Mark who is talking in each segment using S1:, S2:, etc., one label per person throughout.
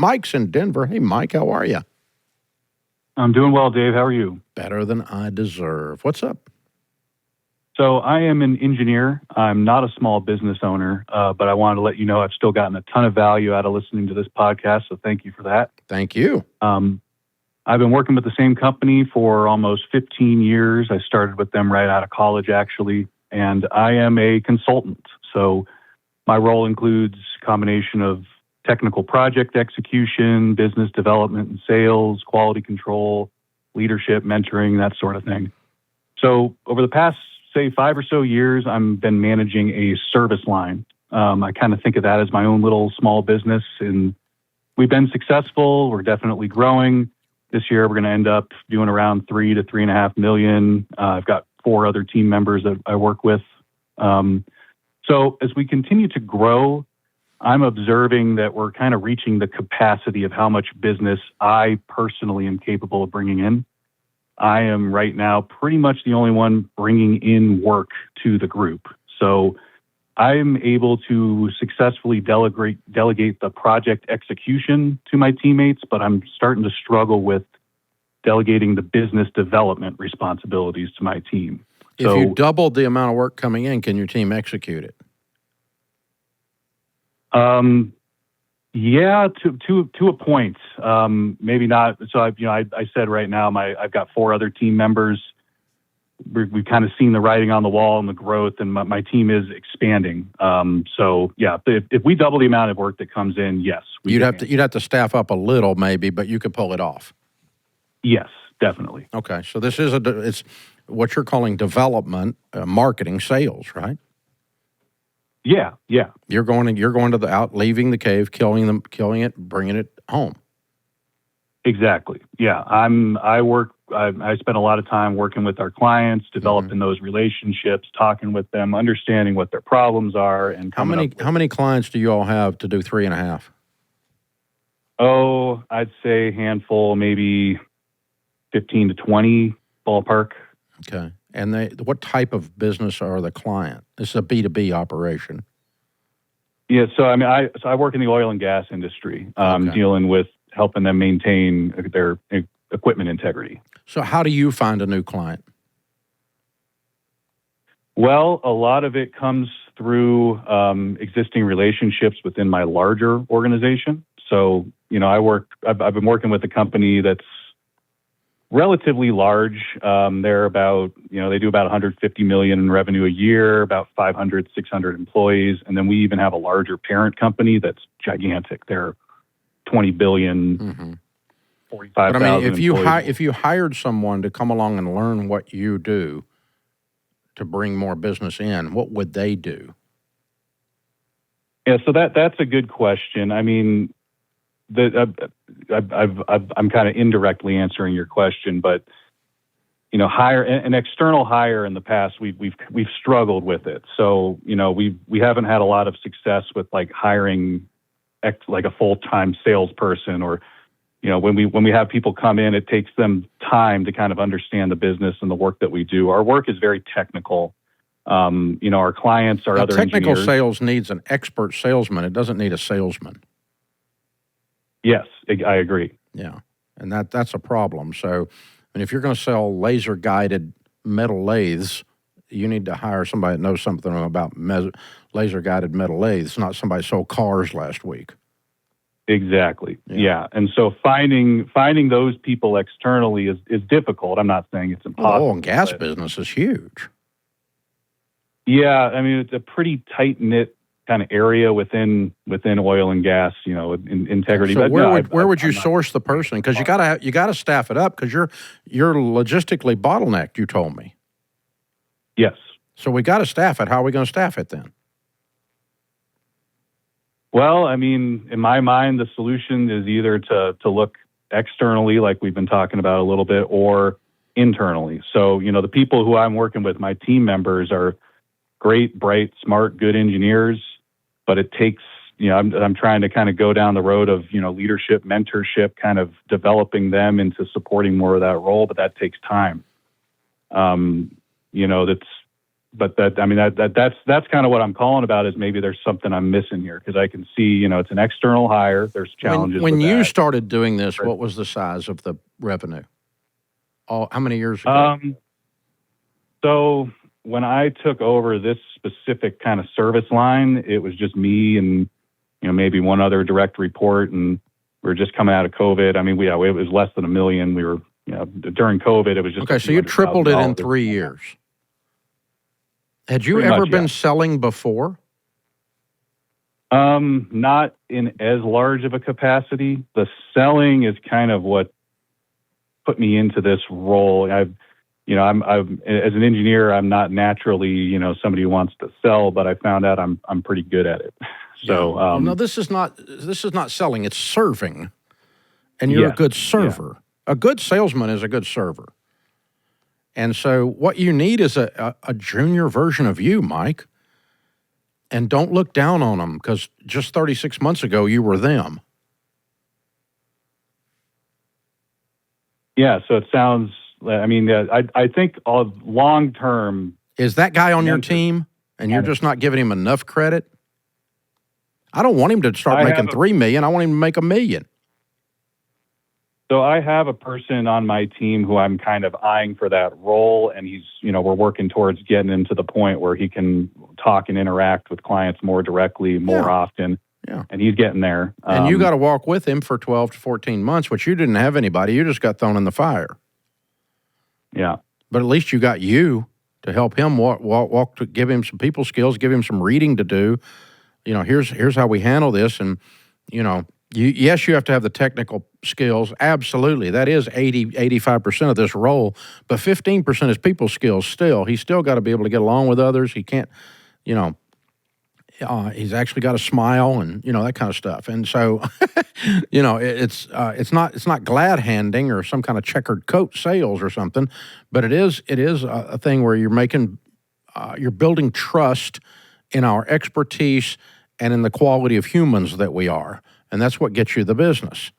S1: Mike's in Denver. Hey, Mike, how are you?
S2: I'm doing well, Dave. How are you?
S1: Better than I deserve. What's up?
S2: So I am an engineer. I'm not a small business owner, but I wanted to let you know I've still gotten a ton of value out of listening to this podcast, so thank you for that.
S1: Thank you.
S2: I've been working with the same company for almost 15 years. I started with them right out of college, actually, and I am a consultant. So my role includes a combination of technical project execution, business development and sales, quality control, leadership, mentoring, that sort of thing. So over the past, say, 5 or so years, I've been managing a service line. I kind of think of that as my own little small business, and we've been successful. We're definitely growing. This year, we're going to end up doing around 3 to 3.5 million. I've got 4 other team members that I work with. So as we continue to grow, I'm observing that we're kind of reaching the capacity of how much business I personally am capable of bringing in. I am right now pretty much the only one bringing in work to the group. So I'm able to successfully delegate the project execution to my teammates, but I'm starting to struggle with delegating the business development responsibilities to my team.
S1: If you doubled the amount of work coming in, can your team execute it?
S2: Yeah, to a point. Maybe not. So I said right now I've got 4 other team members. We've kind of seen the writing on the wall and the growth, and my team is expanding. So yeah, if we double the amount of work that comes in, yes,
S1: you'd have to staff up a little maybe, but you could pull it off.
S2: Yes, definitely.
S1: Okay, so this is it's what you're calling development, marketing, sales, right?
S2: Yeah.
S1: You're going to the out, leaving the cave, killing it, bringing it home.
S2: Exactly. Yeah, I spend a lot of time working with our clients, developing those relationships, talking with them, understanding what their problems are, and
S1: how many clients do you all have to do 3.5?
S2: Oh, I'd say a handful, maybe 15 to 20 ballpark.
S1: Okay. And what type of business are the client? This is a B2B operation.
S2: Yeah. So I work in the oil and gas industry, dealing with helping them maintain their equipment integrity.
S1: So how do you find a new client?
S2: Well, a lot of it comes through existing relationships within my larger organization. So, I've been working with a company that's relatively large. They're about, they do about 150 million in revenue a year, about 500, 600 employees. And then we even have a larger parent company that's gigantic. They're 20 billion, 45,000
S1: But I mean,
S2: employees.
S1: if you hired someone to come along and learn what you do to bring more business in, what would they do?
S2: Yeah, so that's a good question. I mean, I'm kind of indirectly answering your question, but hire an external hire in the past, we've struggled with it. So we haven't had a lot of success with like hiring like a full-time salesperson, or when we have people come in, it takes them time to kind of understand the business and the work that we do. Our work is very technical. Our clients are other
S1: technical
S2: engineers.
S1: Sales needs an expert salesman. It doesn't need a salesman.
S2: Yes, I agree.
S1: Yeah, and that's a problem. So, if you're going to sell laser-guided metal lathes, you need to hire somebody that knows something about laser-guided metal lathes, not somebody sold cars last week.
S2: Exactly. Yeah. And so finding those people externally is difficult. I'm not saying it's impossible.
S1: The oil and gas business is huge.
S2: Yeah, I mean, it's a pretty tight-knit kind of area within oil and gas, in integrity.
S1: So
S2: but
S1: where would you source the person? Because you got to staff it up, because you're logistically bottlenecked. You told me.
S2: Yes.
S1: So we got to staff it. How are we going to staff it then?
S2: Well, I mean, in my mind, the solution is either to look externally, like we've been talking about a little bit, or internally. So the people who I'm working with, my team members, are great, bright, smart, good engineers. But it takes, I'm trying to kind of go down the road of, leadership, mentorship, kind of developing them into supporting more of that role, but that takes time. but that's kind of what I'm calling about, is maybe there's something I'm missing here, because I can see, it's an external hire. There's challenges
S1: When
S2: with
S1: you
S2: that.
S1: started doing this, what was the size of the revenue? How many years ago?
S2: So when I took over this specific kind of service line, it was just me and, maybe one other direct report, and we were just coming out of COVID. I mean, it was less than $1 million. We were, during COVID, it was just
S1: okay. So you tripled it in 3 years. Had you
S2: Pretty
S1: ever
S2: much,
S1: been
S2: yeah.
S1: selling before?
S2: Not in as large of a capacity. The selling is kind of what put me into this role. I'm as an engineer, I'm not naturally, somebody who wants to sell, but I found out I'm pretty good at it. So,
S1: no, this is not selling. It's serving, and you're a good server. Yeah. A good salesman is a good server. And so what you need is a junior version of you, Mike. And don't look down on them, because just 36 months ago, you were them.
S2: Yeah, so it sounds, I think long term.
S1: Is that guy on your team, and you're just not giving him enough credit? I don't want him to start making $3 million. I want him to make $1 million.
S2: So I have a person on my team who I'm kind of eyeing for that role, and he's, we're working towards getting him to the point where he can talk and interact with clients more directly, more often. Yeah. And he's getting there.
S1: And you got to walk with him for 12 to 14 months, which you didn't have anybody. You just got thrown in the fire.
S2: Yeah.
S1: But at least you got you to help him walk to give him some people skills, give him some reading to do. Here's how we handle this. And, yes, you have to have the technical skills. Absolutely. That is 85% of this role. But 15% is people skills still. He's still got to be able to get along with others. He can't, he's actually got to smile and, that kind of stuff. And so, it's not glad handing or some kind of checkered coat sales or something, but it is a thing where you're building trust in our expertise and in the quality of humans that we are. And that's what gets you the business.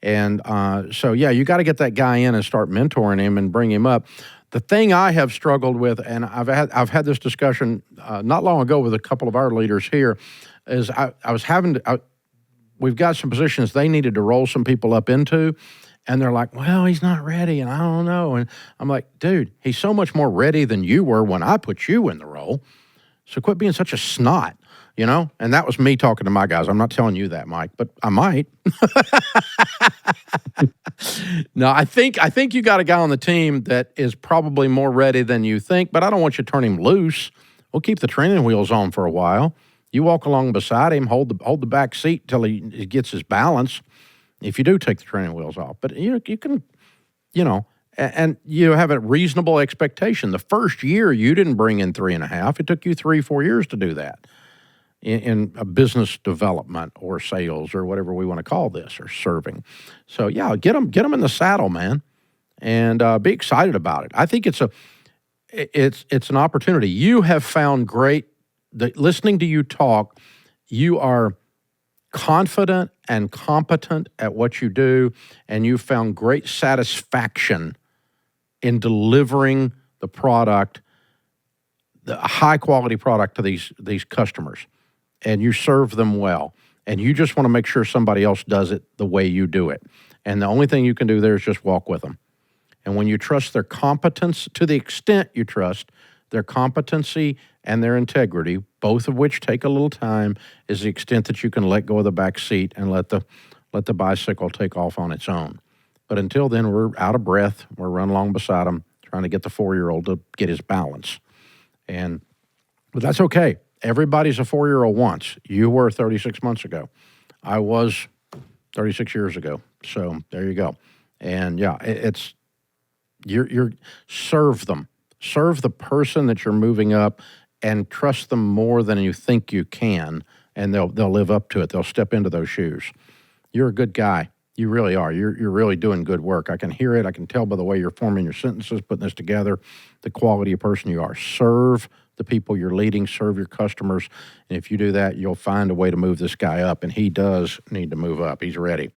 S1: And you got to get that guy in and start mentoring him and bring him up. The thing I have struggled with, and I've had this discussion not long ago with a couple of our leaders here, is we've got some positions they needed to roll some people up into, and they're like, well, he's not ready, and I don't know. And I'm like, dude, he's so much more ready than you were when I put you in the role. So quit being such a snot, And that was me talking to my guys. I'm not telling you that, Mike, but I might. No, I think you got a guy on the team that is probably more ready than you think, but I don't want you to turn him loose. We'll keep the training wheels on for a while. You walk along beside him, hold the back seat till he gets his balance. If you do take the training wheels off, but you can, and you have a reasonable expectation. The first year you didn't bring in 3.5. It took you 3-4 years to do that in a business development or sales or whatever we want to call this, or serving. So yeah, get them in the saddle, man, and be excited about it. I think it's an opportunity. You have found listening to you talk, you are confident and competent at what you do, and you found great satisfaction in delivering the product, the high quality product to these customers, and you serve them well, and you just want to make sure somebody else does it the way you do it. And the only thing you can do there is just walk with them. And when you trust their competence, to the extent you trust their competency and their integrity, both of which take a little time, is the extent that you can let go of the back seat and let the bicycle take off on its own. But until then, we're out of breath. We're running along beside them, trying to get the 4-year-old to get his balance. But that's okay. Everybody's a 4-year-old once. You were 36 months ago. I was 36 years ago. So there you go. And yeah, you're serve them. Serve the person that you're moving up, and trust them more than you think you can, and they'll live up to it. They'll step into those shoes. You're a good guy. You really are. You're really doing good work. I can hear it. I can tell by the way you're forming your sentences, putting this together, the quality of person you are. Serve the people you're leading. Serve your customers. And if you do that, you'll find a way to move this guy up, and he does need to move up. He's ready.